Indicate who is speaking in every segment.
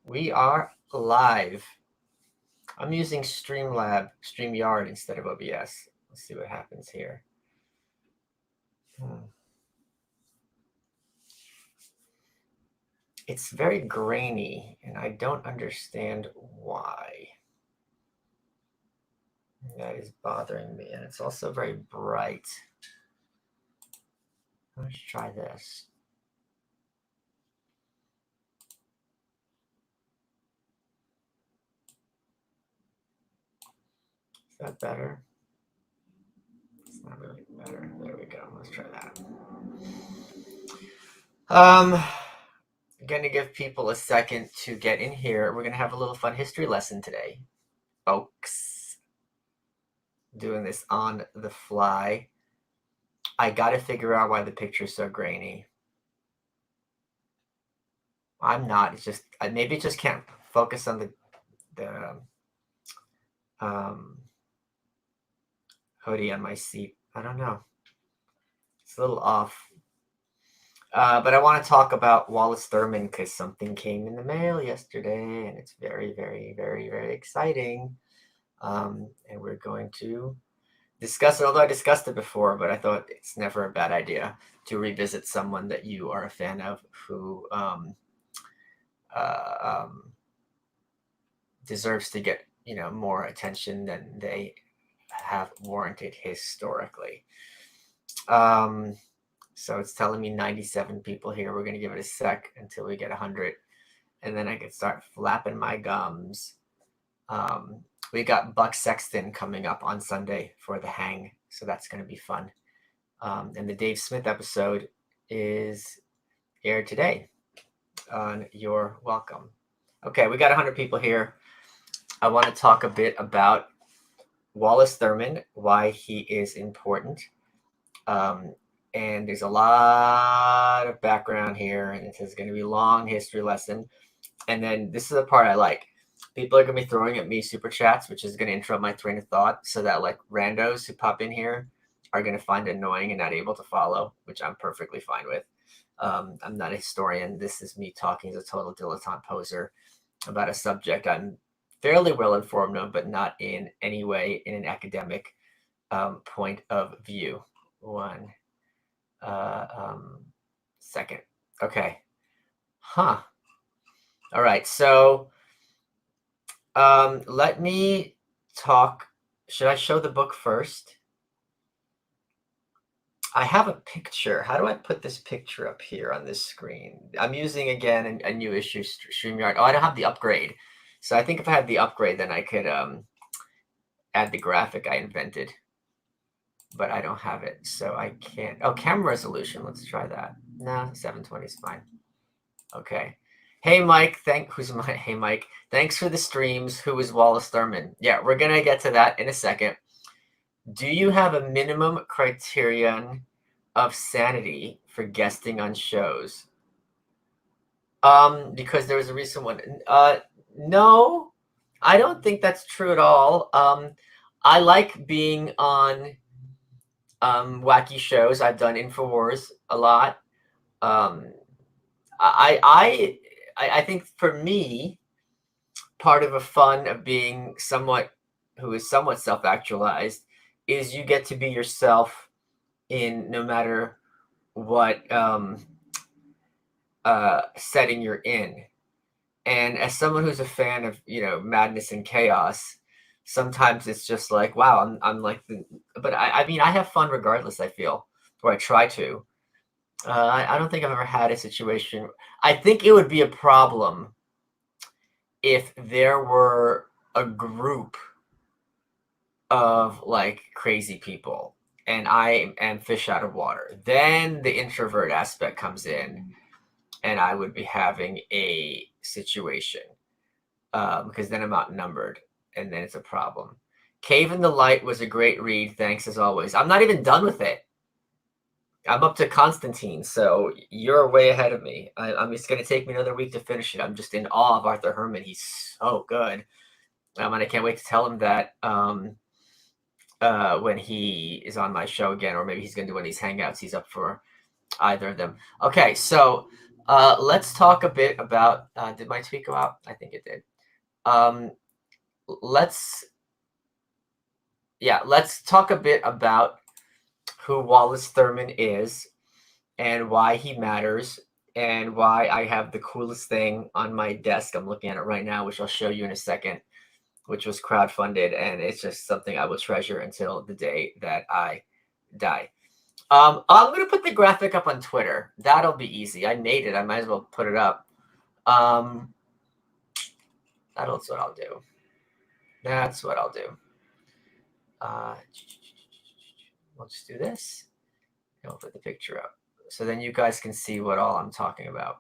Speaker 1: We are live. I'm using StreamYard instead of OBS. Let's see what happens here. It's very grainy, and I don't understand why. That is bothering me, and it's also very bright. Let's try this. Is that better? It's not really better. There we go. Let's try that. I'm going to give people a second to get in here. We're going to have a little fun history lesson today, folks. Doing this on the fly. I got to figure out why the picture's so grainy. I'm not. It's just maybe it just can't focus on the hoodie on my seat. I don't know. It's a little off. But I want to talk about Wallace Thurman because something came in the mail yesterday, and it's very, very, very, very exciting. And we're going to discuss it, although I discussed it before, but I thought it's never a bad idea to revisit someone that you are a fan of who deserves to get more attention than they have warranted historically. So it's telling me 97 people here. We're going to give it a sec until we get 100, and then I can start flapping my gums. We got Buck Sexton coming up on Sunday for the hang, so that's going to be fun. And the Dave Smith episode is aired today on You're Welcome. Okay, we got 100 people here. I want to talk a bit about Wallace Thurman, why he is important. And there's a lot of background here, and this is going to be a long history lesson. And then this is the part I like. People are going to be throwing at me super chats, which is going to interrupt my train of thought, so that like randos who pop in here are going to find it annoying and not able to follow, which I'm perfectly fine with. I'm not a historian. This is me talking as a total dilettante poser about a subject I'm fairly well informed of, but not in any way in an academic point of view. One second. Okay. All right. So let me talk. Should I show the book first? I have a picture. How do I put this picture up here on this screen? I'm using, again, a new issue StreamYard. Oh, I don't have the upgrade. So I think if I had the upgrade, then I could add the graphic I invented. But I don't have it, so I can't. Oh, camera resolution. Let's try that. No, 720 is fine. Okay. Hey, Mike. Hey, Mike. Thanks for the streams. Who is Wallace Thurman? Yeah, we're going to get to that in a second. Do you have a minimum criterion of sanity for guesting on shows? Because there was a recent one. No, I don't think that's true at all. I like being on wacky shows. I've done InfoWars a lot. I think for me, part of the fun of being somewhat self-actualized is you get to be yourself in no matter what setting you're in. And as someone who's a fan of madness and chaos, sometimes it's just like, wow, I'm like, but I mean, I have fun regardless. I feel, or I try to. I don't think I've ever had a situation. I think it would be a problem if there were a group of like crazy people and I am fish out of water. Then the introvert aspect comes in, and I would be having a situation because then I'm outnumbered, and then it's a problem. Cave in the Light was a great read. Thanks as always. I'm not even done with it. I'm up to Constantine, so you're way ahead of me. It's going to take me another week to finish it. I'm just in awe of Arthur Herman. He's so good. And I can't wait to tell him that when he is on my show again, or maybe he's going to do one of these hangouts. He's up for either of them. Okay, so Let's talk a bit about. Did my tweet go out? I think it did. Um, let's let's talk a bit about who Wallace Thurman is and why he matters and why I have the coolest thing on my desk. I'm looking at it right now, which I'll show you in a second, which was crowdfunded, and it's just something I will treasure until the day that I die. I'm gonna put the graphic up on Twitter. That'll be easy. I made it. I might as well put it up. Um, that's what I'll do. That's what I'll do. Uh, we'll just do this, and we'll put the picture up, so then you guys can see what all I'm talking about.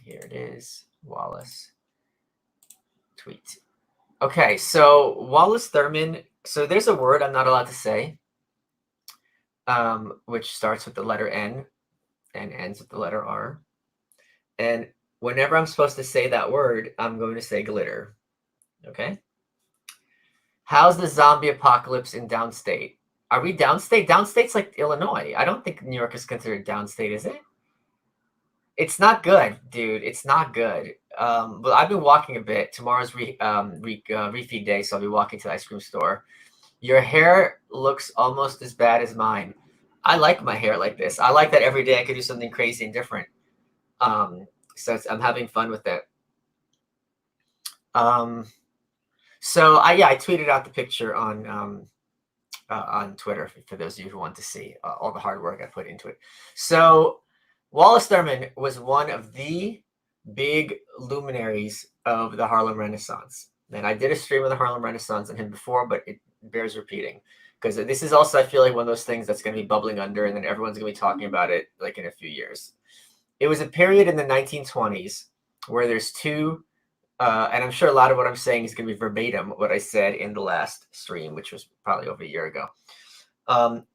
Speaker 1: Here it is, Wallace tweet. Okay, so Wallace Thurman. So there's a word I'm not allowed to say, which starts with the letter N and ends with the letter R. And whenever I'm supposed to say that word, I'm going to say glitter. Okay. How's the zombie apocalypse in downstate? Are we downstate? Downstate's like Illinois. I don't think New York is considered downstate, is it? It's not good, dude. It's not good. But I've been walking a bit. Tomorrow's refeed day, so I'll be walking to the ice cream store. Your hair looks almost as bad as mine. I like my hair like this. I like that every day I could do something crazy and different. So I'm having fun with it. So I tweeted out the picture on Twitter for those of you who want to see all the hard work I put into it. So Wallace Thurman was one of the big luminaries of the Harlem Renaissance. And I did a stream of the Harlem Renaissance on him before, but it bears repeating because this is also, I feel like, one of those things that's going to be bubbling under, and then everyone's going to be talking about it like in a few years. It was a period in the 1920s where there's two, and I'm sure a lot of what I'm saying is going to be verbatim what I said in the last stream, which was probably over a year ago.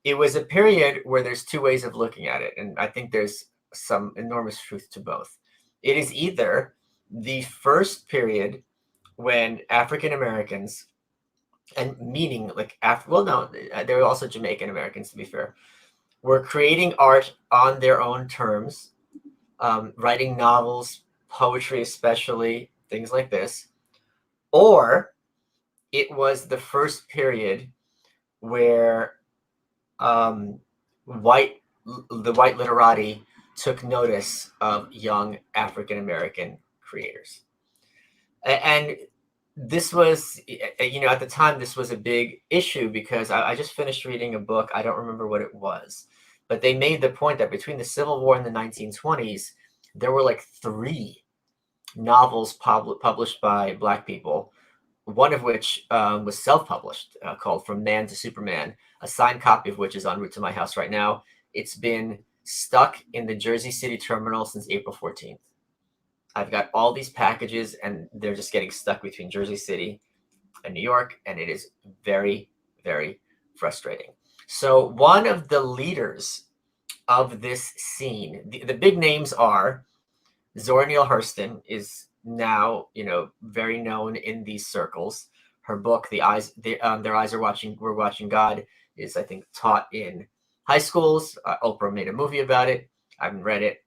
Speaker 1: It was a period where there's two ways of looking at it, and I think there's some enormous truth to both. It is either the first period when African Americans, and meaning like they were also Jamaican Americans, to be fair, were creating art on their own terms, writing novels, poetry, especially things like this, or it was the first period where the white literati took notice of young African American creators. And this was, at the time, this was a big issue because I just finished reading a book. I don't remember what it was, but they made the point that between the Civil War and the 1920s, there were like 3 novels published by Black people, one of which was self-published, called From Man to Superman, a signed copy of which is en route to my house right now. It's been stuck in the Jersey City terminal since April 14th. I've got all these packages, and they're just getting stuck between Jersey City and New York, and it is very, very frustrating. So one of the leaders of this scene, the big names are Zora Neale Hurston is now, very known in these circles. Her book, Their Eyes We're Watching God, is, I think, taught in high schools. Oprah made a movie about it. I haven't read it.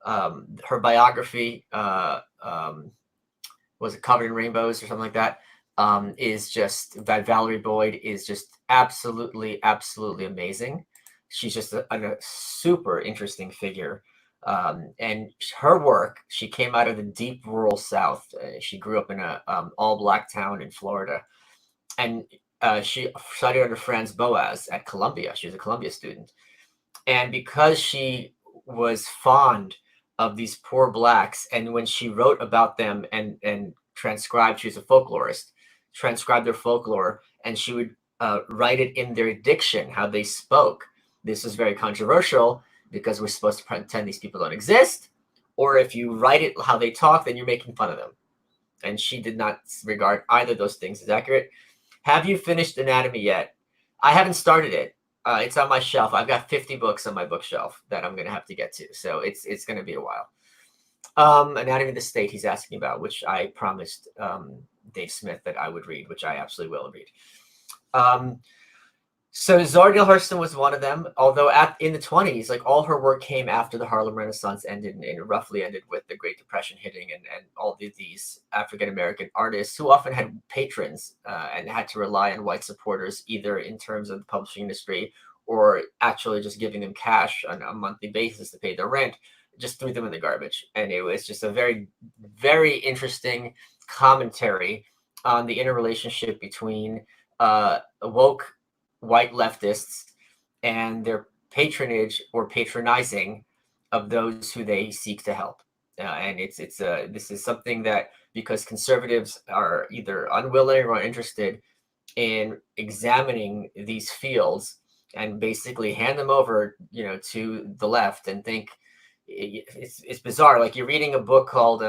Speaker 1: Her biography, was it Covered in Rainbows or something like that, is just, by Valerie Boyd, is just absolutely, absolutely amazing. She's just a super interesting figure. And her work, she came out of the deep rural South. She grew up in a all-Black town in Florida. And she studied under Franz Boas at Columbia. She was a Columbia student. And because she was fond of these poor Blacks, and when she wrote about them and transcribed, she was a folklorist, transcribed their folklore, and she would write it in their diction, how they spoke. This was very controversial because we're supposed to pretend these people don't exist, or if you write it how they talk, then you're making fun of them. And she did not regard either of those things as accurate. Have you finished Anatomy yet? I haven't started it. It's on my shelf. I've got 50 books on my bookshelf that I'm going to have to get to. So it's going to be a while. Anatomy of the State he's asking about, which I promised Dave Smith that I would read, which I absolutely will read. So Zora Neale Hurston was one of them, although in the 20s, like all her work came after the Harlem Renaissance ended, and it roughly ended with the Great Depression hitting, and all these African American artists who often had patrons and had to rely on white supporters, either in terms of the publishing industry or actually just giving them cash on a monthly basis to pay their rent, just threw them in the garbage. And it was just a very, very interesting commentary on the interrelationship between woke white leftists and their patronage or patronizing of those who they seek to help. And this is something that, because conservatives are either unwilling or uninterested in examining these fields and basically hand them over, to the left, and think it's bizarre. Like, you're reading a book called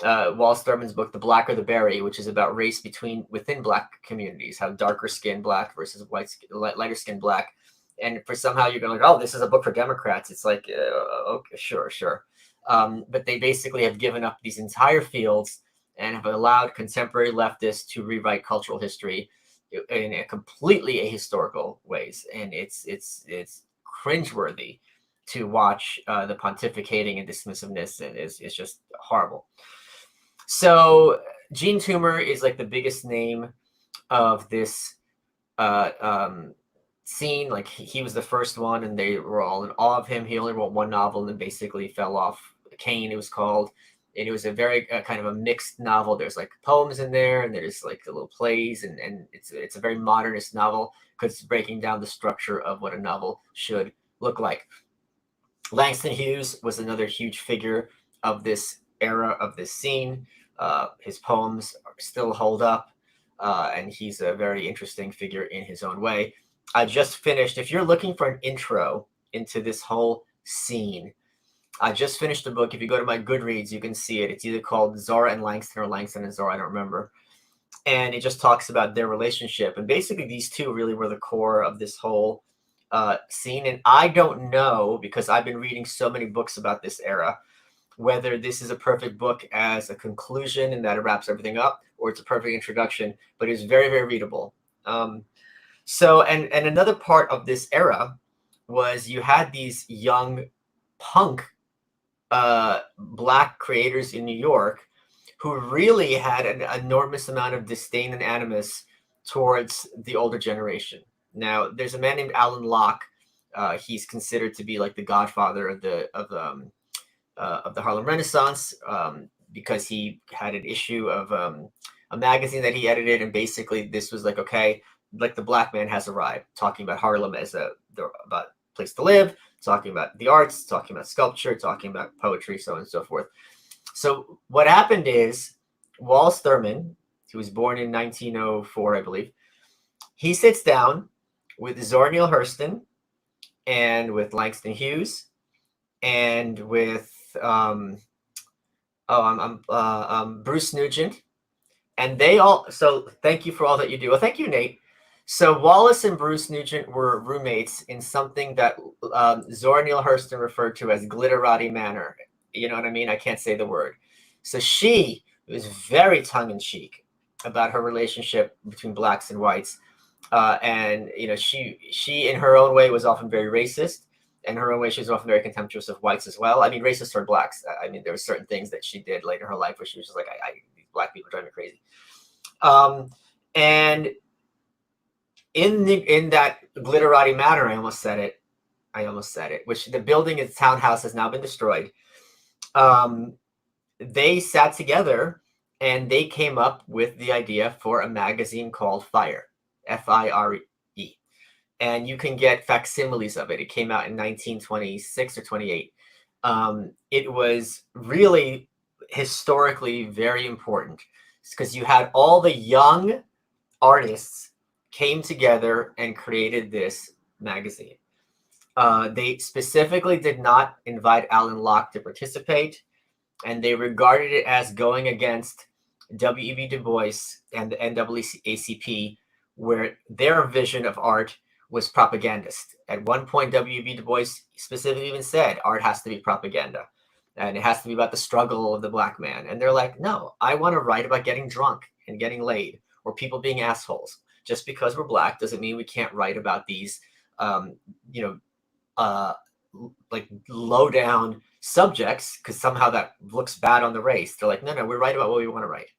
Speaker 1: Wallace Thurman's book, The Black or the Berry, which is about race within Black communities, how darker skinned Black versus lighter skinned Black. And for somehow you're going like, oh, this is a book for Democrats. It's like, okay, sure. But they basically have given up these entire fields and have allowed contemporary leftists to rewrite cultural history in a completely ahistorical ways. And it's cringeworthy to watch the pontificating and dismissiveness, and it's just horrible. So Gene Toomer is like the biggest name of this scene. Like, he was the first one, and they were all in awe of him. He only wrote one novel and then basically fell off. Kane, it was called. And it was a very kind of a mixed novel. There's like poems in there, and there's like the little plays, and it's a very modernist novel because it's breaking down the structure of what a novel should look like. Langston Hughes was another huge figure of this era, of this scene. His poems still hold up, and he's a very interesting figure in his own way. I just finished, if you're looking for an intro into this whole scene, I just finished a book. If you go to my Goodreads, you can see it. It's either called Zora and Langston or Langston and Zora, I don't remember. And it just talks about their relationship. And basically, these two really were the core of this whole scene. And I don't know, because I've been reading so many books about this era, whether this is a perfect book as a conclusion and that it wraps everything up, or it's a perfect introduction, but it's very, very readable. So another part of this era was you had these young punk Black creators in New York who really had an enormous amount of disdain and animus towards the older generation. Now, there's a man named Alan Locke. He's considered to be like the godfather of the Harlem Renaissance, because he had an issue of a magazine that he edited, and basically this was like, okay, like the Black man has arrived, talking about Harlem as about place to live, talking about the arts, talking about sculpture, talking about poetry, so on and so forth. So what happened is Wallace Thurman, who was born in 1904, I believe, he sits down with Zora Neale Hurston and with Langston Hughes and with Bruce Nugent, and they all. So thank you for all that you do. Well, thank you, Nate. So Wallace and Bruce Nugent were roommates in something that Zora Neale Hurston referred to as Glitterati Manor. You know what I mean? I can't say the word. So she was very tongue-in-cheek about her relationship between Blacks and whites. And, she in her own way was often very racist. In her own way, she was often very contemptuous of whites as well. I mean, racist toward Blacks. I mean, there were certain things that she did late in her life where she was just like, these Black people drive me crazy. And in that Glitterati Manor, I almost said it, which the building, its townhouse, has now been destroyed. They sat together and they came up with the idea for a magazine called Fire, Fire. And you can get facsimiles of it. It came out in 1926 or 28. It was really historically very important because you had all the young artists came together and created this magazine. They specifically did not invite Alan Locke to participate, and they regarded it as going against W.E.B. Du Bois and the NAACP, where their vision of art was propagandist. At one point, W.E.B. Du Bois specifically even said art has to be propaganda, and it has to be about the struggle of the Black man. And they're like, no, I want to write about getting drunk and getting laid, or people being assholes. just because we're Black doesn't mean we can't write about these, you know, like low down subjects, because somehow that looks bad on the race. They're like, no, we're right about what we want to write.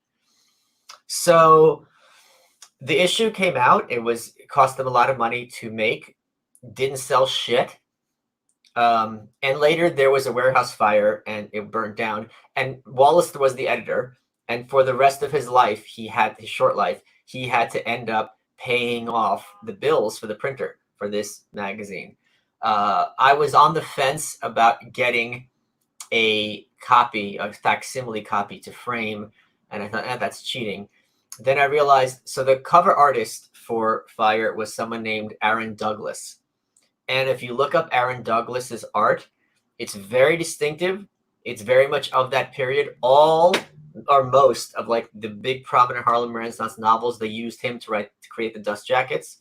Speaker 1: So the issue came out. It cost them a lot of money to make, didn't sell shit. And later there was a warehouse fire and it burned down. And Wallace was the editor. And for the rest of his life, his short life, he had to end up paying off the bills for the printer for this magazine. I was on the fence about getting a facsimile copy to frame. And I thought, that's cheating. Then I realized, so the cover artist for Fire was someone named Aaron Douglas. And if you look up Aaron Douglas's art, it's very distinctive. It's very much of that period. All or most of like the big prominent Harlem Renaissance novels, they used him to create the dust jackets.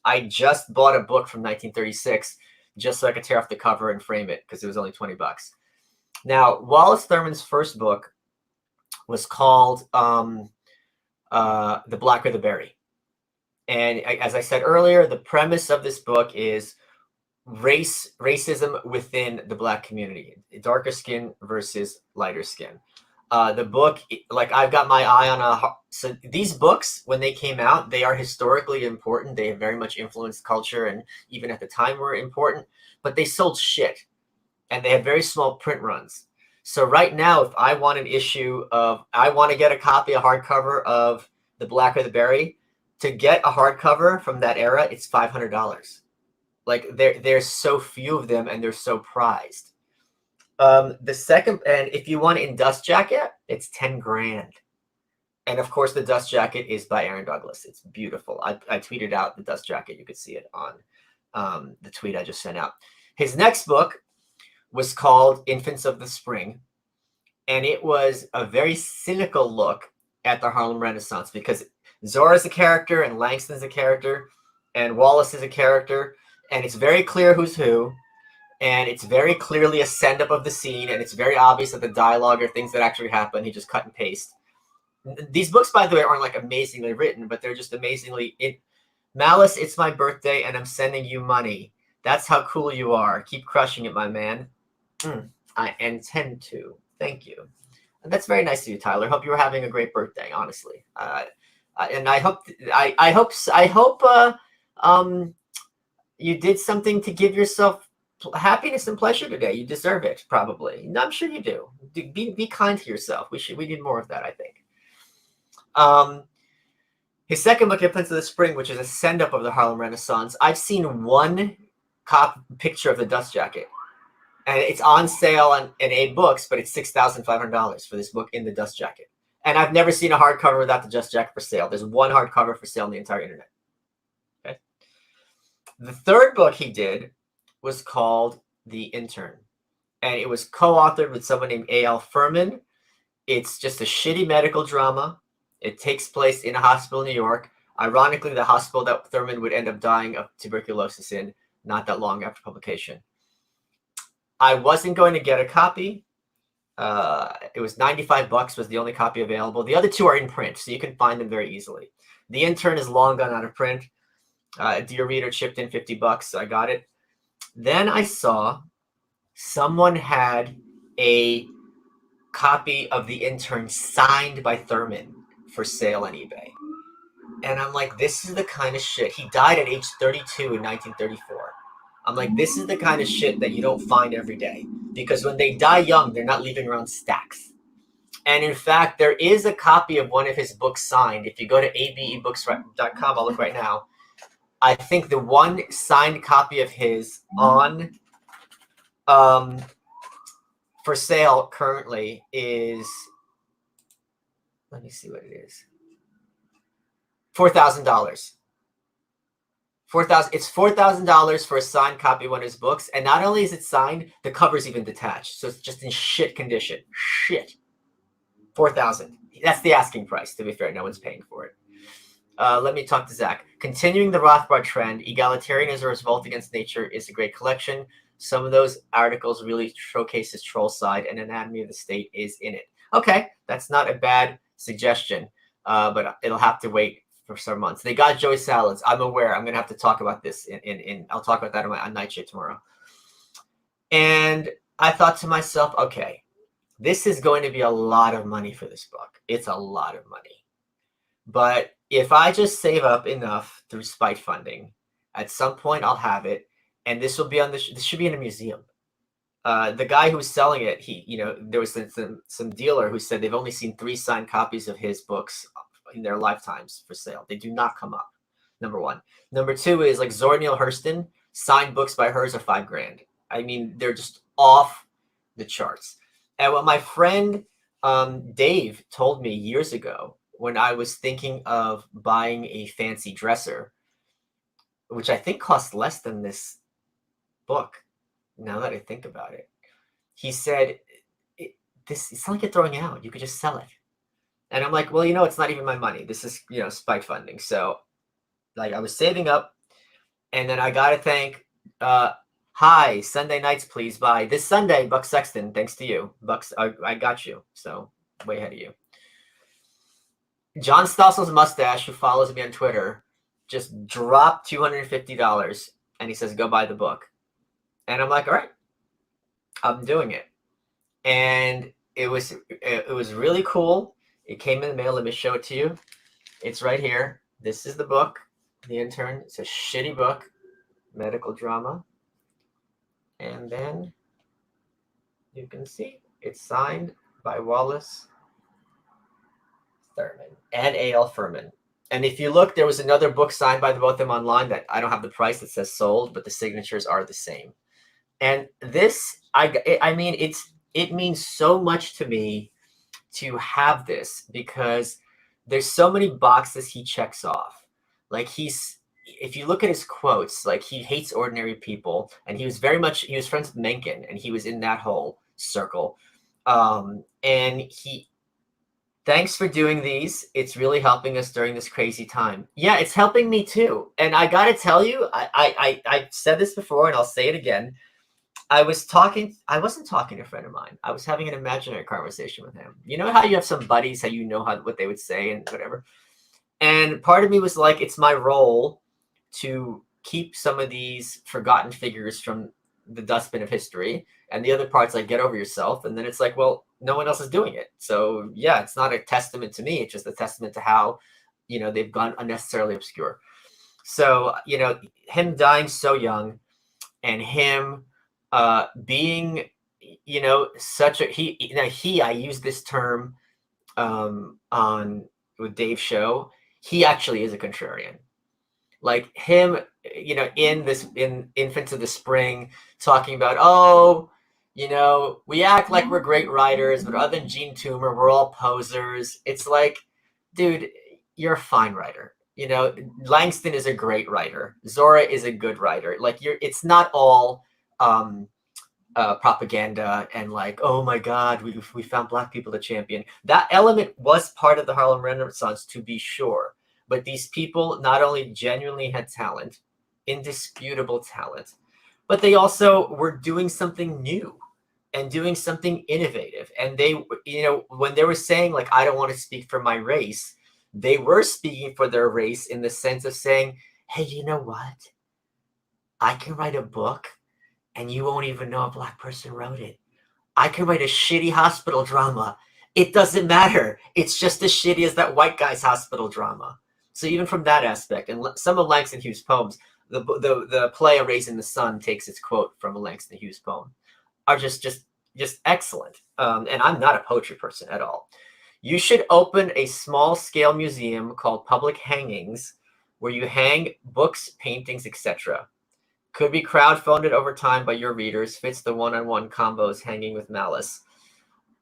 Speaker 1: I just bought a book from 1936 just so I could tear off the cover and frame it because it was only $20. Now, Wallace Thurman's first book was called The Black or the Berry. And as I said earlier, the premise of this book is racism within the Black community, darker skin versus lighter skin. The book, like I've got my eye on so these books, when they came out, they are historically important. They have very much influenced culture and even at the time were important, but they sold shit and they had very small print runs. So right now, if I want I want to get a copy, a hardcover of The Black or the Berry, to get a hardcover from that era, it's $500. Like there's so few of them and they're so prized. The second, and if you want it in dust jacket, it's 10 grand. And of course, the dust jacket is by Aaron Douglas. It's beautiful. I tweeted out the dust jacket. You could see it on the tweet I just sent out. His next book was called Infants of the Spring. And it was a very cynical look at the Harlem Renaissance because Zora's a character and Langston's a character and Wallace is a character. And it's very clear who's who. And it's very clearly a send-up of the scene. And it's very obvious that the dialogue are things that actually happen. He just cut and paste. These books, by the way, aren't like amazingly written, but they're just amazingly... Malice, it's my birthday, and I'm sending you money. That's how cool you are. Keep crushing it, my man. I intend to. Thank you. And that's very nice of you, Tyler. Hope you were having a great birthday, honestly. And I hope you did something to give yourself happiness and pleasure today. You deserve it, probably. I'm sure you do. Be kind to yourself. We need more of that, I think. His second book, Infants of the Spring, which is a send-up of the Harlem Renaissance, I've seen one picture of the dust jacket. And it's on sale in A Books, but it's $6,500 for this book in the dust jacket. And I've never seen a hardcover without the dust jacket for sale. There's one hardcover for sale on the entire internet. Okay. The third book he did was called The Intern. And it was co-authored with someone named A.L. Furman. It's just a shitty medical drama. It takes place in a hospital in New York. Ironically, the hospital that Thurman would end up dying of tuberculosis in not that long after publication. I wasn't going to get a copy. It was $95 was the only copy available. The other two are in print, so you can find them very easily. The Intern is long gone out of print. Dear Reader chipped in $50, so I got it. Then I saw someone had a copy of The Intern signed by Thurman for sale on eBay. And I'm like, this is the kind of shit. He died at age 32 in 1934. I'm like, this is the kind of shit that you don't find every day. Because when they die young, they're not leaving around stacks. And in fact, there is a copy of one of his books signed. If you go to abebooks.com, I'll look right now. I think the one signed copy of his on for sale currently is, let me see what it is, $4,000. It's $4,000 for a signed copy of one of his books, and not only is it signed, the cover's even detached, so it's just in shit condition. Shit. $4,000. That's the asking price. To be fair, no one's paying for it. Let me talk to Zach. Continuing the Rothbard trend, Egalitarianism or Revolt Against Nature is a great collection. Some of those articles really showcase his troll side, and Anatomy of the State is in it. Okay, that's not a bad suggestion, but it'll have to wait for some months. They got Joey Salads. I'm aware. I'm gonna have to talk about this in I'll talk about that on Night Shift tomorrow. And I thought to myself, okay, this is going to be a lot of money for this book. It's a lot of money. But if I just save up enough through Spite funding, at some point I'll have it, and this will be on this should be in a museum. The guy who was selling it, there was some dealer who said they've only seen 3 signed copies of his books in their lifetimes for sale. They do not come up. Number one. Number two is like Zora Neale Hurston, signed books by hers are $5,000. I mean, they're just off the charts. And what my friend Dave told me years ago when I was thinking of buying a fancy dresser, which I think costs less than this book, now that I think about it, he said, it's not like you're throwing it out. You could just sell it. And I'm like, well, it's not even my money. This is, Spike funding. So like I was saving up, and then I got to thank, hi, Sunday nights, please buy this Sunday, Buck Sexton. Thanks to you, Bucks. I got you. So way ahead of you. John Stossel's mustache, who follows me on Twitter, just dropped $250, and he says, go buy the book. And I'm like, all right, I'm doing it. And it was really cool. It came in the mail. Let me show it to you. It's right here. This is the book, The Intern. It's a shitty book, medical drama. And then you can see it's signed by Wallace Thurman and A.L. Furman. And if you look, there was another book signed by both of them online that I don't have the price that says sold, but the signatures are the same. And this, I mean, it means so much to me to have this, because there's so many boxes he checks off. Like if you look at his quotes, like he hates ordinary people, and he was friends with Mencken, and he was in that whole circle. And thanks for doing these. It's really helping us during this crazy time. Yeah, it's helping me too. And I got to tell you, I said this before, and I'll say it again. I wasn't talking to a friend of mine. I was having an imaginary conversation with him. You know how you have some buddies, how what they would say and whatever. And part of me was like, it's my role to keep some of these forgotten figures from the dustbin of history. And the other part's like, get over yourself. And then it's like, well, no one else is doing it. So yeah, it's not a testament to me. It's just a testament to how, they've gone unnecessarily obscure. So, him dying so young, and him being, such a, I use this term on with Dave's show. He actually is a contrarian. Like him, in Infants of the Spring, talking about, we act like we're great writers, but other than Gene Toomer, we're all posers. It's like, dude, you're a fine writer. Langston is a great writer. Zora is a good writer. Like it's not all propaganda and like, oh my God, we found Black people to champion. That element was part of the Harlem Renaissance, to be sure. But these people not only genuinely had talent, indisputable talent, but they also were doing something new and doing something innovative. And they, when they were saying like, I don't want to speak for my race, they were speaking for their race in the sense of saying, hey, you know what? I can write a book and you won't even know a Black person wrote it. I can write a shitty hospital drama. It doesn't matter. It's just as shitty as that white guy's hospital drama. So even from that aspect, and some of Langston Hughes' poems, the play A Raising the Sun takes its quote from a Langston Hughes poem, are just excellent. And I'm not a poetry person at all. You should open a small-scale museum called Public Hangings, where you hang books, paintings, etc. Could be crowdfunded over time by your readers. Fits the one-on-one combos hanging with malice.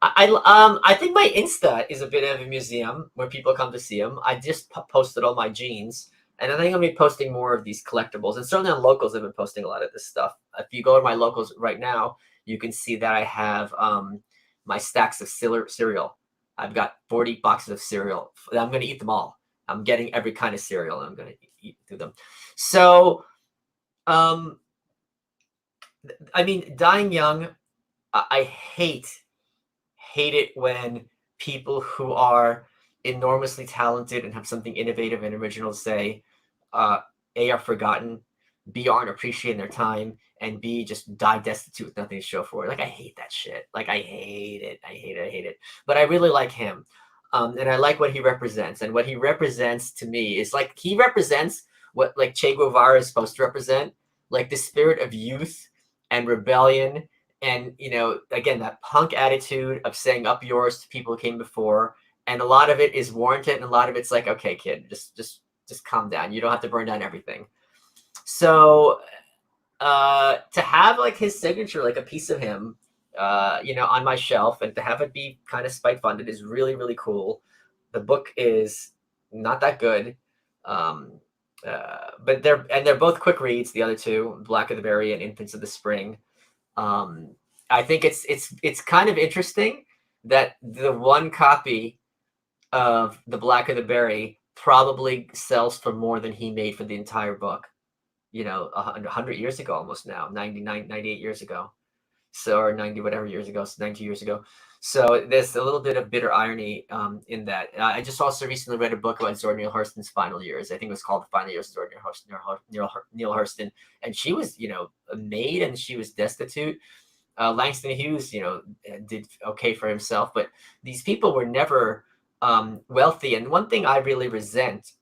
Speaker 1: I think my Insta is a bit of a museum where people come to see them. I just posted all my jeans, and I think I'm going to be posting more of these collectibles. And certainly on Locals, I've been posting a lot of this stuff. If you go to my Locals right now, you can see that I have my stacks of cereal. I've got 40 boxes of cereal. I'm going to eat them all. I'm getting every kind of cereal, and I'm going to eat through them. So, I mean, dying young, I hate it when people who are enormously talented and have something innovative and original to say, uh, A, are forgotten, B, aren't appreciating their time, and B, just die destitute with nothing to show for it. Like, I hate that shit. Like, I hate it. I hate it. I hate it. But I really like him. And I like what he represents. And what he represents to me is like, he represents what like Che Guevara is supposed to represent, like the spirit of youth and rebellion. And, you know, again, that punk attitude of saying up yours to people who came before. And a lot of it is warranted. And a lot of it's like, okay, kid, just calm down. You don't have to burn down everything. So to have like his signature, like a piece of him, you know, on my shelf, and to have it be kind of spike funded is really, really cool. The book is not that good, but they're both quick reads. The other two, Black of the Berry and Infants of the Spring. Um, I think it's kind of interesting that the one copy of the Black of the Berry probably sells for more than he made for the entire book, you know, 100 years ago almost now, 99, 98 years ago. So, or 90, whatever years ago, 92 years ago. So there's a little bit of bitter irony in that. I just also recently read a book about Zora Neale Hurston's final years. I think it was called The Final Years of Zora Neale Hurston. And she was, you know, a maid and she was destitute. Langston Hughes, you know, did okay for himself, but these people were never wealthy. And one thing I really resent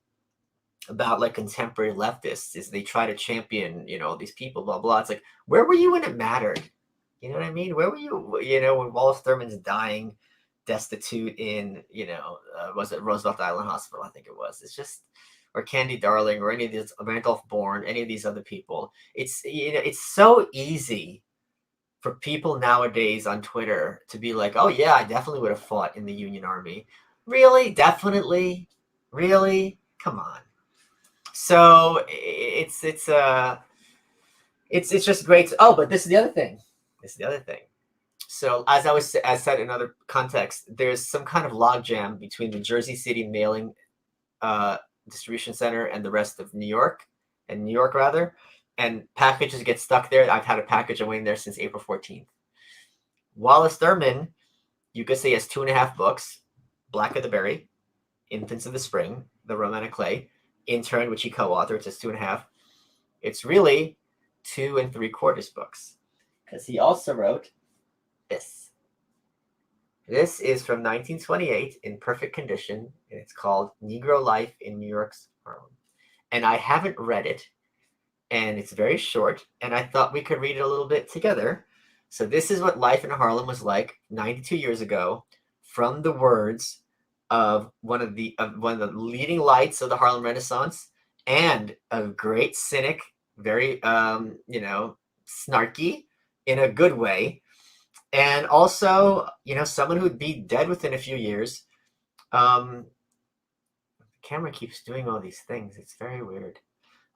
Speaker 1: about like contemporary leftists is they try to champion, you know, these people, blah blah. It's like, where were you when it mattered? You know what I mean? Where were you, you know, when Wallace Thurman's dying, destitute in, you know, was it Roosevelt Island Hospital? I think it was. It's just, or Candy Darling, or any of these Randolph Bourne, any of these other people. It's, you know, it's so easy for people nowadays on Twitter to be like, oh yeah, I definitely would have fought in the Union Army. Really? Definitely? Really? Come on. So it's just great. Oh, but this is the other thing. This is the other thing. So as said in other context, there's some kind of logjam between the Jersey City mailing uh, distribution center and the rest of New York, rather, and packages get stuck there. I've had a package waiting there since April 14th. Wallace Thurman, you could say, has 2.5 books: Black of the Berry, Infants of the Spring, The Romantic Clay, Intern, which he co-authored. It's 2.5. It's really 2 3/4 books, because he also wrote this. This is from 1928 in perfect condition, and it's called Negro Life in New York's Harlem. And I haven't read it, and it's very short, and I thought we could read it a little bit together. So this is what life in Harlem was like 92 years ago, from the words of one of the leading lights of the Harlem Renaissance, and a great cynic, very you know, snarky in a good way, and also, you know, someone who'd be dead within a few years. The camera keeps doing all these things. It's very weird.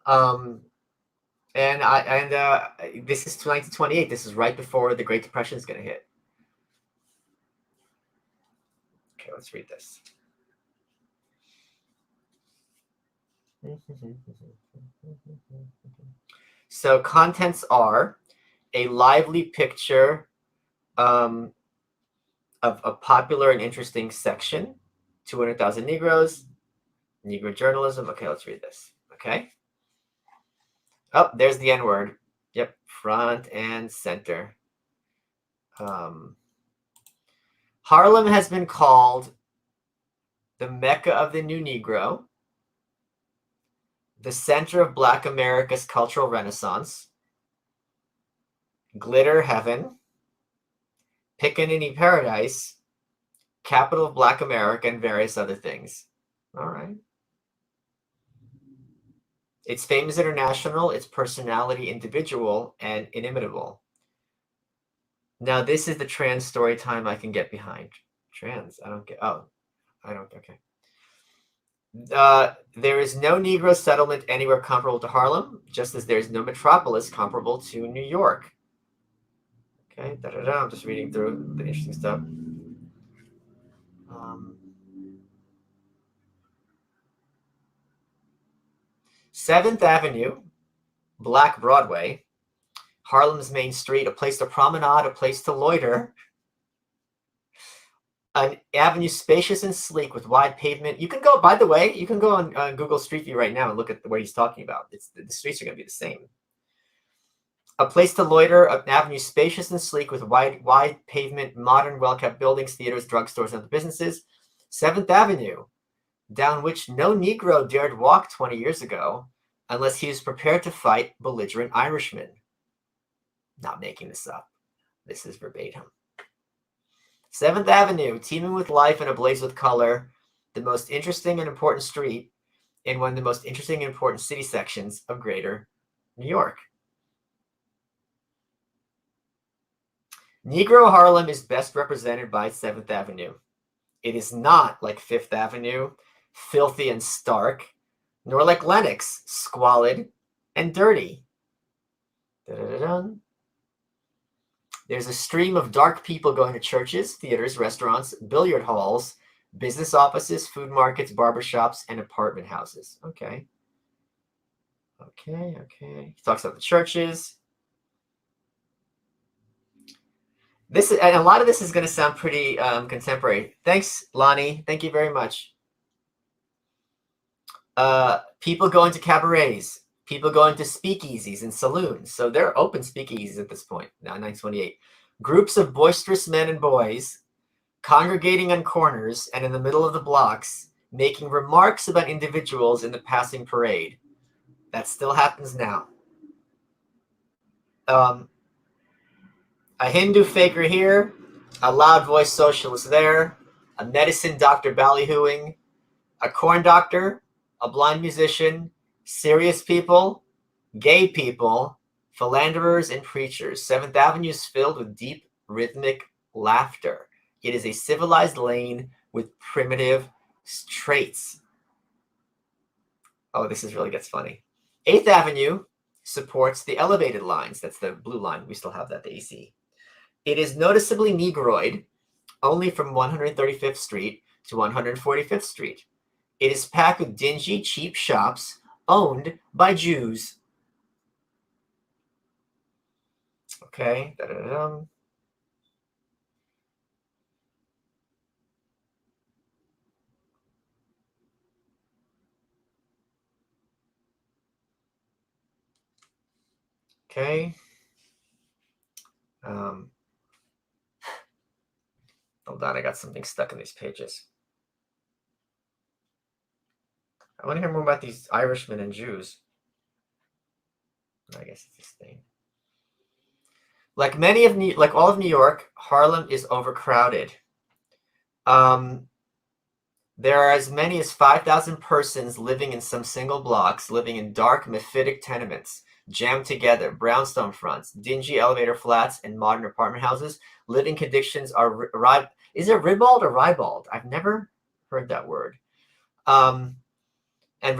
Speaker 1: Um, this is 1928. This is right before the Great Depression is going to hit. Okay, let's read this. So contents are a lively picture of a popular and interesting section, 200,000 Negroes, Negro journalism. Okay, let's read this. Okay. Oh, there's the N word. Yep, front and center. Harlem has been called the Mecca of the New Negro, the center of Black America's cultural renaissance, glitter heaven, Pickaninny paradise, capital of Black America, and various other things. All right. Its fame is international, its personality individual and inimitable. Now, this is the trans story time I can get behind. Trans, I don't get, oh, I don't, okay. There is no Negro settlement anywhere comparable to Harlem, just as there's no metropolis comparable to New York. Okay, I'm just reading through the interesting stuff. 7th Avenue, Black Broadway, Harlem's main street, a place to promenade, a place to loiter, An avenue spacious and sleek with wide pavement. You can go, by the way, you can go on Google Street View right now and look at where he's talking about. The streets are going to be the same. A place to loiter, an avenue spacious and sleek with wide pavement, modern, well-kept buildings, theaters, drugstores, and other businesses. 7th Avenue, down which no Negro dared walk 20 years ago unless he was prepared to fight belligerent Irishmen. Not making this up. This is verbatim. 7th Avenue, teeming with life and ablaze with color, the most interesting and important street in one of the most interesting and important city sections of greater New York. Negro Harlem is best represented by 7th Avenue. It is not like 5th Avenue, filthy and stark, nor like Lenox, squalid and dirty. Da-da-da-dun. There's a stream of dark people going to churches, theaters, restaurants, billiard halls, business offices, food markets, barbershops, and apartment houses. Okay. He talks about the churches. And a lot of this is going to sound pretty contemporary. Thanks, Lonnie. Thank you very much. People going to cabarets, people going to speakeasies and saloons. So they're open speakeasies at this point, now 928. Groups of boisterous men and boys congregating on corners and in the middle of the blocks, making remarks about individuals in the passing parade. That still happens now. A Hindu faker here, a loud voice socialist there, a medicine doctor ballyhooing, a corn doctor, a blind musician, serious people, gay people, philanderers, and preachers. 7th Avenue is filled with deep, rhythmic laughter. It is a civilized lane with primitive traits. Oh, this really gets funny. 8th Avenue supports the elevated lines. That's the blue line. We still have that, the AC. It is noticeably Negroid, only from 135th Street to 145th Street. It is packed with dingy, cheap shops owned by Jews. Okay. Da-da-da-da. Okay. Hold on, I got something stuck in these pages. I want to hear more about these Irishmen and Jews. I guess it's this thing. Like all of New York, Harlem is overcrowded. There are as many as 5,000 persons living in some single blocks, living in dark, mephitic tenements, jammed together, brownstone fronts, dingy elevator flats, and modern apartment houses. Living conditions are is it ribald or ribald? I've never heard that word. And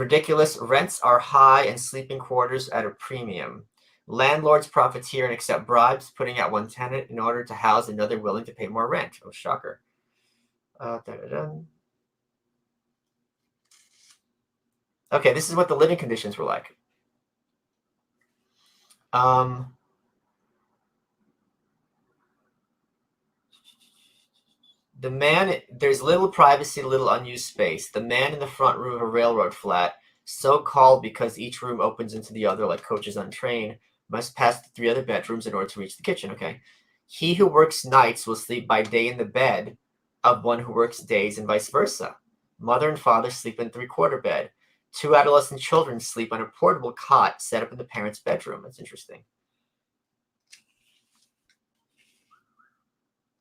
Speaker 1: ridiculous. Rents are high and sleeping quarters at a premium. Landlords profiteer and accept bribes, putting out one tenant in order to house another willing to pay more rent. Oh, shocker. Okay, this is what the living conditions were like. There's little privacy, little unused space. The man in the front room of a railroad flat, so called because each room opens into the other like coaches on train, must pass the 3 other bedrooms in order to reach the kitchen. Okay. He who works nights will sleep by day in the bed of one who works days and vice versa. Mother and father sleep in 3/4 bed. 2 adolescent children sleep on a portable cot set up in the parents' bedroom. That's interesting.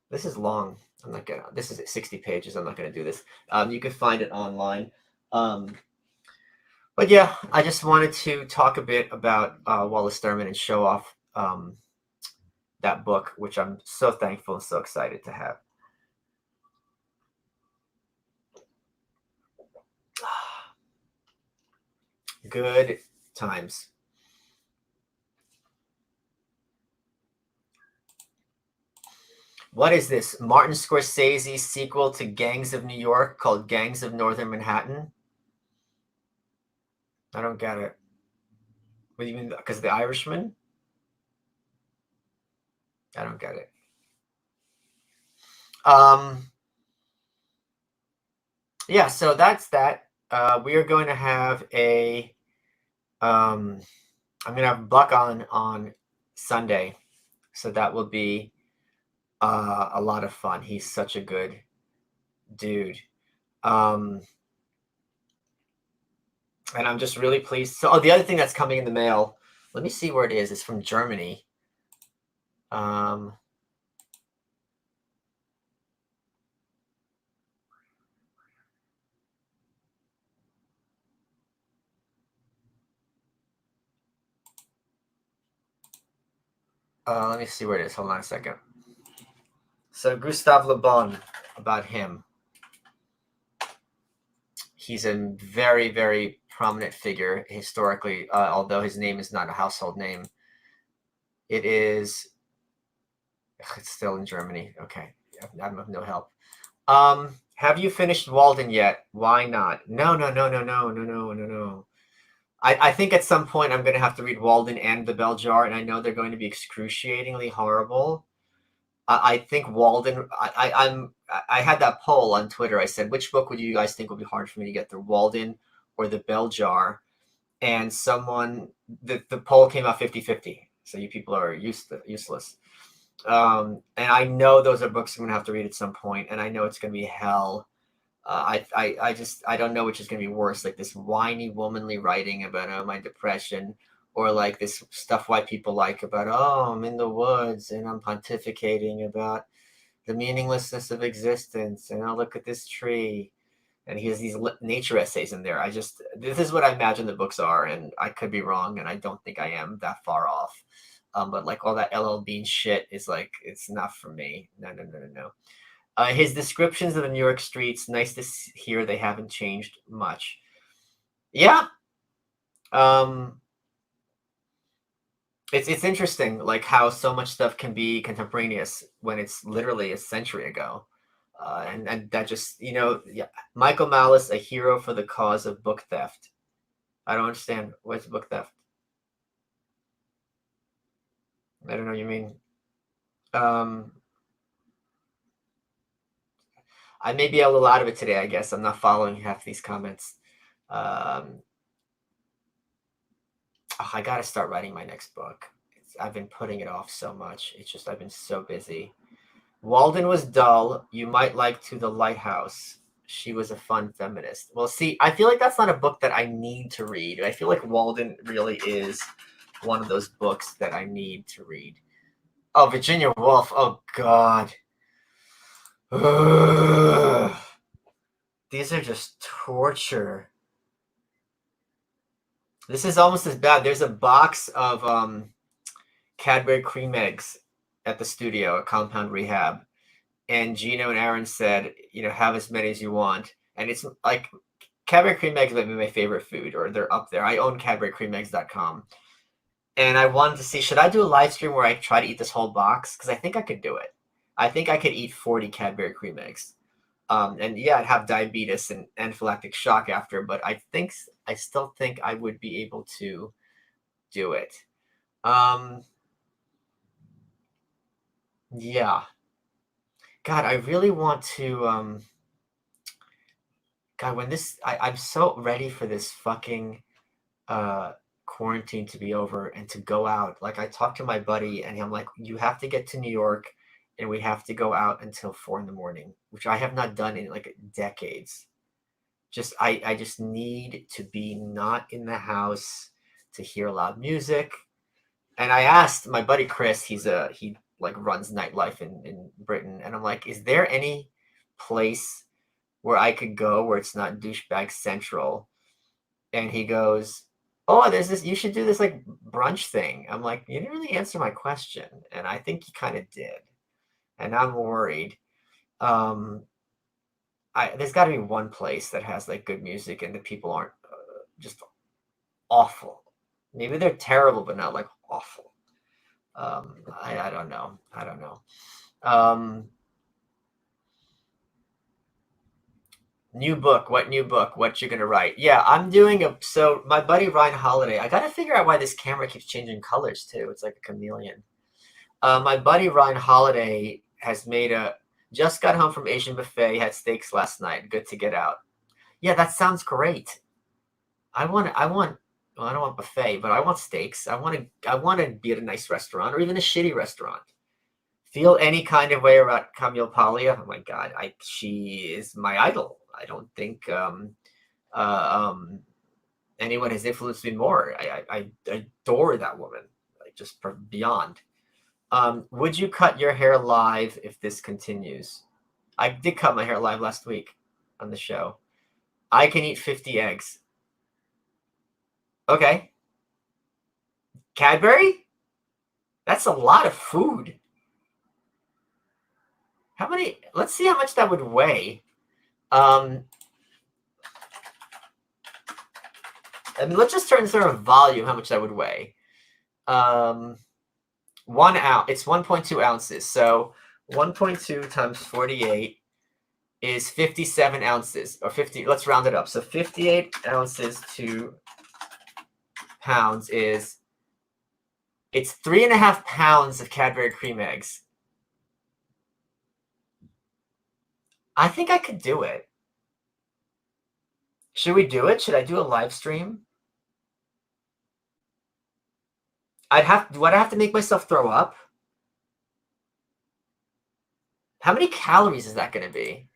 Speaker 1: This is long. This is 60 pages. I'm not gonna do this. You can find it online. But yeah, I just wanted to talk a bit about Wallace Thurman and show off that book, which I'm so thankful and so excited to have. Good times. What is this? Martin Scorsese's sequel to Gangs of New York called Gangs of Northern Manhattan? I don't get it. What do you mean? Because the Irishman? I don't get it. yeah, so that's that. We are going to have a um, I'm gonna have Buck on Sunday, so that will be a lot of fun. He's such a good dude. Um, and I'm just really pleased. So, oh, the other thing that's coming in the mail, let me see where it is. It's from Germany. Um, let me see where it is. Hold on a second. So, Gustave Le Bon, about him. He's a very, very prominent figure historically, although his name is not a household name. It is, it's still in Germany. Okay. I'm of no help. Have you finished Walden yet? Why not? No, no, no, no, no, no, no, no, no. I think at some point I'm going to have to read Walden and The Bell Jar, and I know they're going to be excruciatingly horrible. I think Walden. I had that poll on Twitter. I said, which book would you guys think would be hard for me to get through, Walden or The Bell Jar? And the poll came out 50-50. So you people are useless. And I know those are books I'm gonna have to read at some point, and I know it's gonna be hell. I don't know which is gonna be worse, like this whiny womanly writing about my depression, or like this stuff white people like about I'm in the woods and I'm pontificating about the meaninglessness of existence, and I'll look at this tree. And he has these nature essays in there. This is what I imagine the books are, and I could be wrong, and I don't think I am that far off. But like all that LL Bean shit is like, it's not for me. No, no, no, no, no. His descriptions of the New York streets, nice to hear they haven't changed much. Yeah. Um, it's interesting, like how so much stuff can be contemporaneous when it's literally a century ago. And that just, yeah. Michael Malice, a hero for the cause of book theft. I don't understand. What's book theft? I don't know what you mean. Um, I may be a little out of it today, I guess. I'm not following half these comments. Um, I got to start writing my next book. I've been putting it off so much. It's just, I've been so busy. Walden was dull. You might like To the Lighthouse. She was a fun feminist. Well, see, I feel like that's not a book that I need to read. I feel like Walden really is one of those books that I need to read. Oh, Virginia Woolf. Oh, God. Ugh. These are just torture. This is almost as bad. There's a box of Cadbury cream eggs at the studio at Compound Rehab. And Gino and Aaron said, have as many as you want. And it's like Cadbury cream eggs might be my favorite food, or they're up there. I own CadburyCreamEggs.com. And I wanted to see, should I do a live stream where I try to eat this whole box? Because I think I could do it. I think I could eat 40 Cadbury cream eggs. And yeah, I'd have diabetes and anaphylactic shock after, but I still think I would be able to do it. Yeah. God, I really want to God, I'm so ready for this fucking uh quarantine to be over and to go out. Like, I talked to my buddy and I'm like, you have to get to New York and we have to go out until 4 in the morning, which I have not done in like decades. I just need to be not in the house, to hear loud music. And I asked my buddy Chris, he like runs nightlife in Britain, and I'm like, is there any place where I could go where it's not douchebag central? And he goes, oh, there's this, you should do this like brunch thing. I'm like, you didn't really answer my question, and I think you kind of did, and I'm worried. um there's got to be one place that has like good music and the people aren't just awful. Maybe they're terrible, but not like awful. I don't know. I don't know. Um, New book. What new book? What you gonna write? Yeah, I'm doing so my buddy Ryan Holiday. I gotta figure out why this camera keeps changing colors too. It's like a chameleon. My buddy Ryan Holiday has made just got home from Asian buffet. Had steaks last night. Good to get out. Yeah, that sounds great. I want well, I don't want buffet, but I want steaks. I want to be at a nice restaurant or even a shitty restaurant. Feel any kind of way about Camille Paglia. Oh my God, she is my idol. I don't think anyone has influenced me more. I adore that woman, like just beyond. Would you cut your hair live if this continues? I did cut my hair live last week on the show. I can eat 50 eggs. Okay. Cadbury? That's a lot of food. How many? Let's see how much that would weigh. Um, I mean, let's just turn sort of volume, how much that would weigh. 1 ounce. It's 1.2 ounces. So 1.2 times 48 is 57 ounces, or 50. Let's round it up. So 58 ounces to pounds is, it's 3.5 pounds of Cadbury cream eggs. I think I could do it. Should we do it? Should I do a live stream? Would I have to make myself throw up? How many calories is that going to be?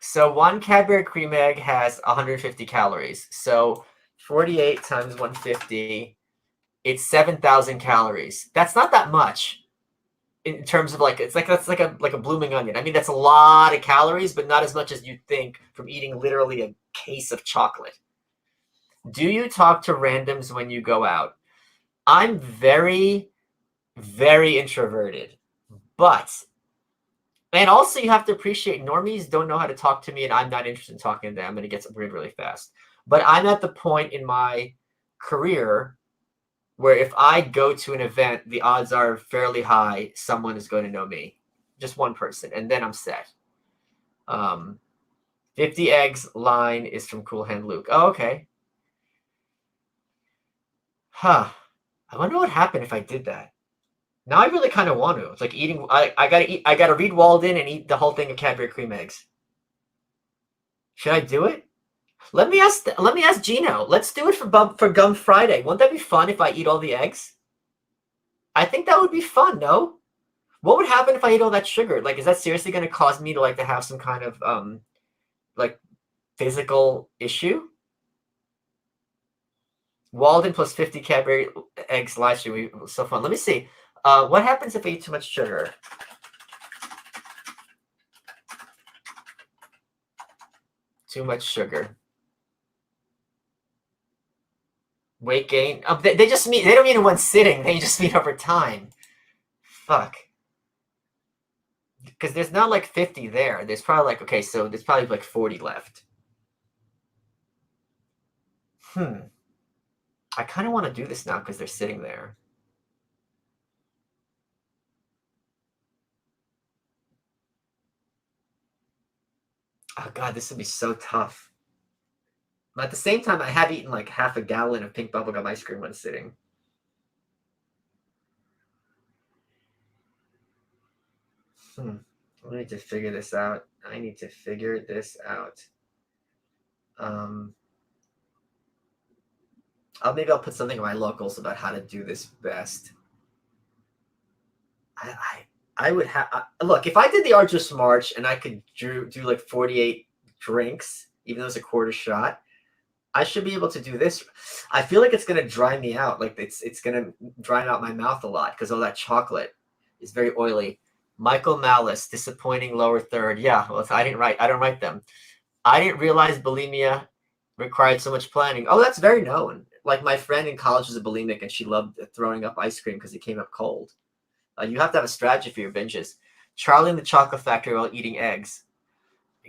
Speaker 1: So one Cadbury cream egg has 150 calories. So 48 times 150, it's 7,000 calories. That's not that much in terms of like, that's like a blooming onion. I mean, that's a lot of calories, but not as much as you'd think from eating literally a case of chocolate. Do you talk to randoms when you go out? I'm very, very introverted, but and also you have to appreciate normies don't know how to talk to me, and I'm not interested in talking to them, and it gets weird really fast. But I'm at the point in my career where if I go to an event, the odds are fairly high someone is going to know me, just one person, and then I'm set. 50 eggs line is from Cool Hand Luke. Oh, okay. Huh. I wonder what happened if I did that. Now I really kind of want to. It's like eating. I gotta eat. I gotta read Walden and eat the whole thing of Cadbury cream eggs. Should I do it? Let me ask. Let me ask Gino. Let's do it for Gum Friday. Won't that be fun if I eat all the eggs? I think that would be fun. No. What would happen if I eat all that sugar? Like, is that seriously going to cause me to like to have some kind of like physical issue? Walden plus 50 Cadbury eggs live stream. So fun. Let me see. What happens if I eat too much sugar? Too much sugar. Weight gain. Oh, they just mean, they don't mean in one sitting. They just mean over time. Fuck. Because there's not like 50 there. There's probably like, okay, so there's probably like 40 left. I kind of want to do this now because they're sitting there. Oh God, this would be so tough. But at the same time, I have eaten like half a gallon of pink bubblegum ice cream when sitting. I need to figure this out. I need to figure this out. Maybe I'll put something in my locals about how to do this best. I would have look if I did the Arduous March and I could do like 48 drinks, even though it's a quarter shot. I should be able to do this. I feel like it's gonna dry me out. Like it's gonna dry out my mouth a lot because all that chocolate is very oily. Michael Malice, disappointing lower third. Yeah, well, I don't write them. I didn't realize bulimia required so much planning. Oh, that's very known. Like my friend in college was a bulimic and she loved throwing up ice cream because it came up cold. You have to have a strategy for your binges. Charlie and the Chocolate Factory while eating eggs.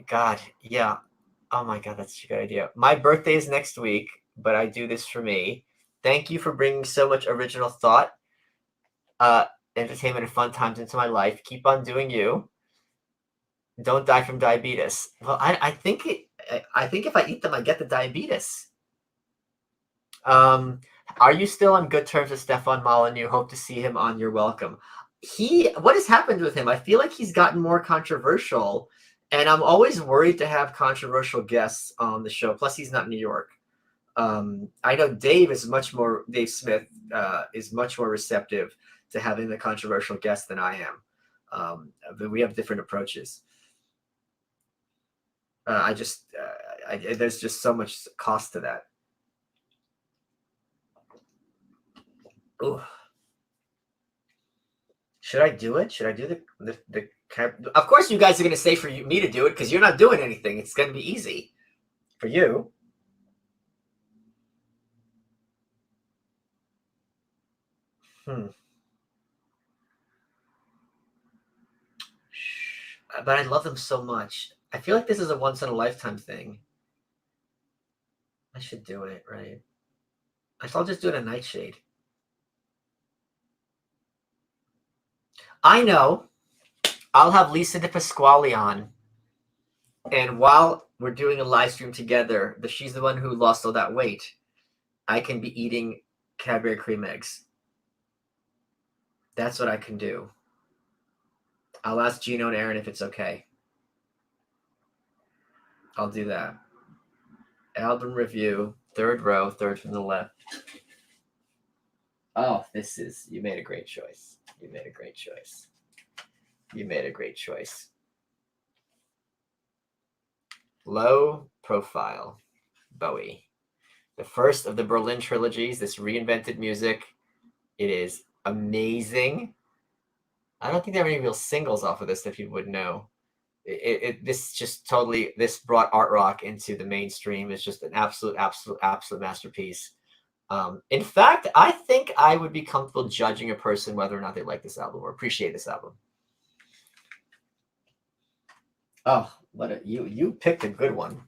Speaker 1: God, yeah. Oh my God, that's a good idea. My birthday is next week, but I do this for me. Thank you for bringing so much original thought, entertainment, and fun times into my life. Keep on doing you. Don't die from diabetes. Well, I think if I eat them, I get the diabetes. Are you still on good terms with Stefan Molyneux? Hope to see him on You're Welcome. What has happened with him? I feel like he's gotten more controversial, And I'm always worried to have controversial guests on the show. Plus, he's not in New York. I know Dave Smith is much more receptive to having the controversial guest than I am. But we have different approaches. There's just so much cost to that. Ooh. Should I do it? Should I do the of course you guys are going to say for me to do it because you're not doing anything. It's going to be easy for you. But I love them so much. I feel like this is a once in a lifetime thing. I should do it, right? I'll just do it a nightshade. I know. I'll have Lisa DePasquale on. And while we're doing a live stream together, she's the one who lost all that weight, I can be eating Cadbury cream eggs. That's what I can do. I'll ask Gino and Aaron if it's okay. I'll do that. Album review, third row, third from the left. Oh, you made a great choice. You made a great choice. You made a great choice. Low Profile, Bowie. The first of the Berlin trilogies, this reinvented music. It is amazing. I don't think there are any real singles off of this that people would know. This brought art rock into the mainstream. It's just an absolute masterpiece. In fact, I think I would be comfortable judging a person whether or not they like this album or appreciate this album. Oh, you picked a good one.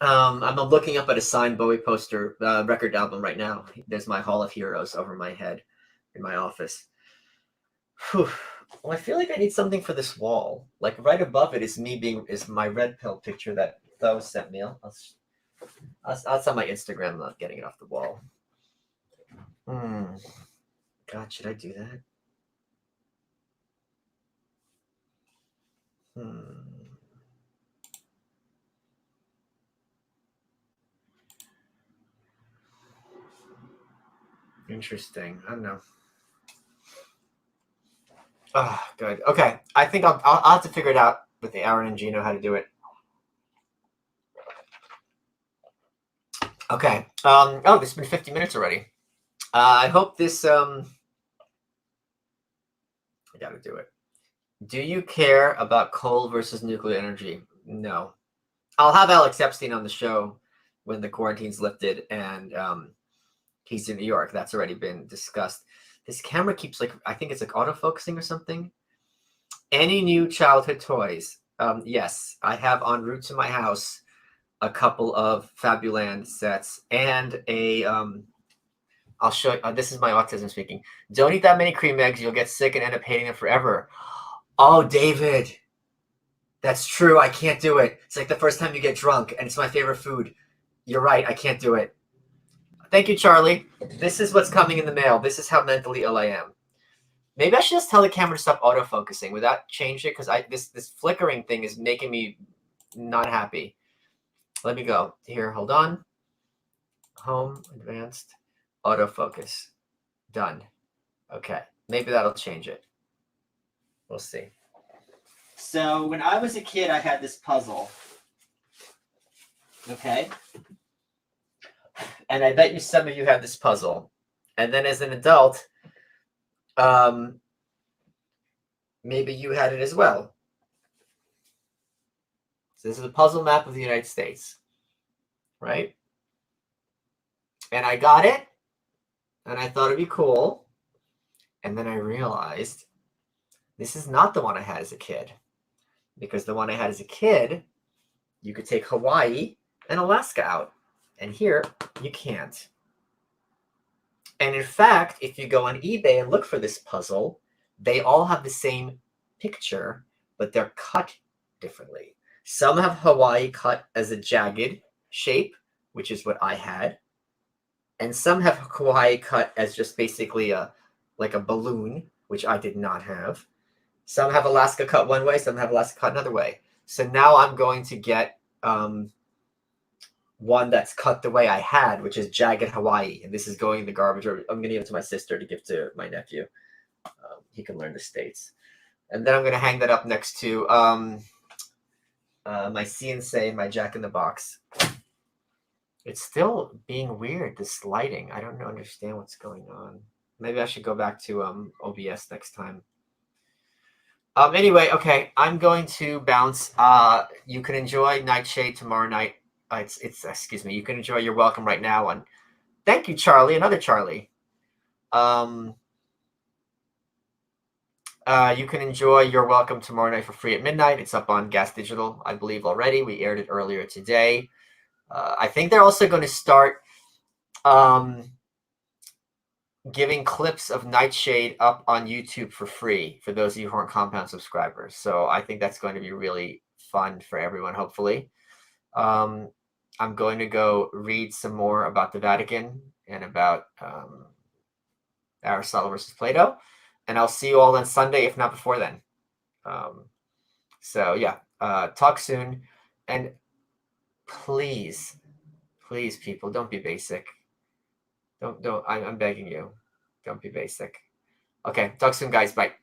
Speaker 1: I'm looking up at a signed Bowie poster record album right now. There's my Hall of Heroes over my head in my office. Whew. Well, I feel like I need something for this wall. Like right above it is my red pill picture that Tho sent me. I'll send my Instagram, not getting it off the wall. God, should I do that? Interesting. I don't know. Oh, good. Okay. I think I'll have to figure it out with Aaron and Gino how to do it. Okay. Oh, this has been 50 minutes already. I hope this. I gotta do it. Do you care about coal versus nuclear energy? No. I'll have Alex Epstein on the show when the quarantine's lifted, and he's in New York. That's already been discussed. This camera keeps I think it's autofocusing or something. Any new childhood toys? Yes, I have en route to my house a couple of Fabuland sets and a I'll show you. This is my autism speaking. Don't eat that many cream eggs. You'll get sick and end up hating them forever. Oh, David. That's true. I can't do it. It's like the first time you get drunk and it's my favorite food. You're right. I can't do it. Thank you, Charlie. This is what's coming in the mail. This is how mentally ill I am. Maybe I should just tell the camera to stop autofocusing. Would that change it? Because this flickering thing is making me not happy. Let me go. Here, hold on. Home, advanced, autofocus. Done. Okay. Maybe that'll change it. We'll see. So when I was a kid, I had this puzzle. Okay. And I bet you some of you have this puzzle. And then as an adult, maybe you had it as well. So this is a puzzle map of the United States, right? And I got it, and I thought it'd be cool. And then I realized this is not the one I had as a kid. Because the one I had as a kid, you could take Hawaii and Alaska out. And here, you can't. And in fact, if you go on eBay and look for this puzzle, they all have the same picture, but they're cut differently. Some have Hawaii cut as a jagged shape, which is what I had. And some have Hawaii cut as just basically like a balloon, which I did not have. Some have Alaska cut one way, some have Alaska cut another way. So now I'm going to get one that's cut the way I had, which is Jagged Hawaii. And this is going in the garbage. Or I'm going to give it to my sister to give to my nephew. He can learn the States. And then I'm going to hang that up next to my CNC, my Jack in the Box. It's still being weird, this lighting. I don't understand what's going on. Maybe I should go back to OBS next time. Anyway, okay, I'm going to bounce. You can enjoy Nightshade tomorrow night. It's excuse me. You can enjoy You're Welcome right now on. Thank you, Charlie. Another Charlie. You can enjoy You're Welcome tomorrow night for free at midnight. It's up on Gas Digital, I believe, already. We aired it earlier today. I think they're also going to start giving clips of Nightshade up on YouTube for free for those of you who aren't Compound subscribers. So I think that's going to be really fun for everyone, hopefully. I'm going to go read some more about the Vatican and about Aristotle versus Plato. And I'll see you all on Sunday, if not before then. So yeah, talk soon. And please, people, don't be basic. Don't. I'm begging you. Don't be basic. Okay, talk soon, guys. Bye.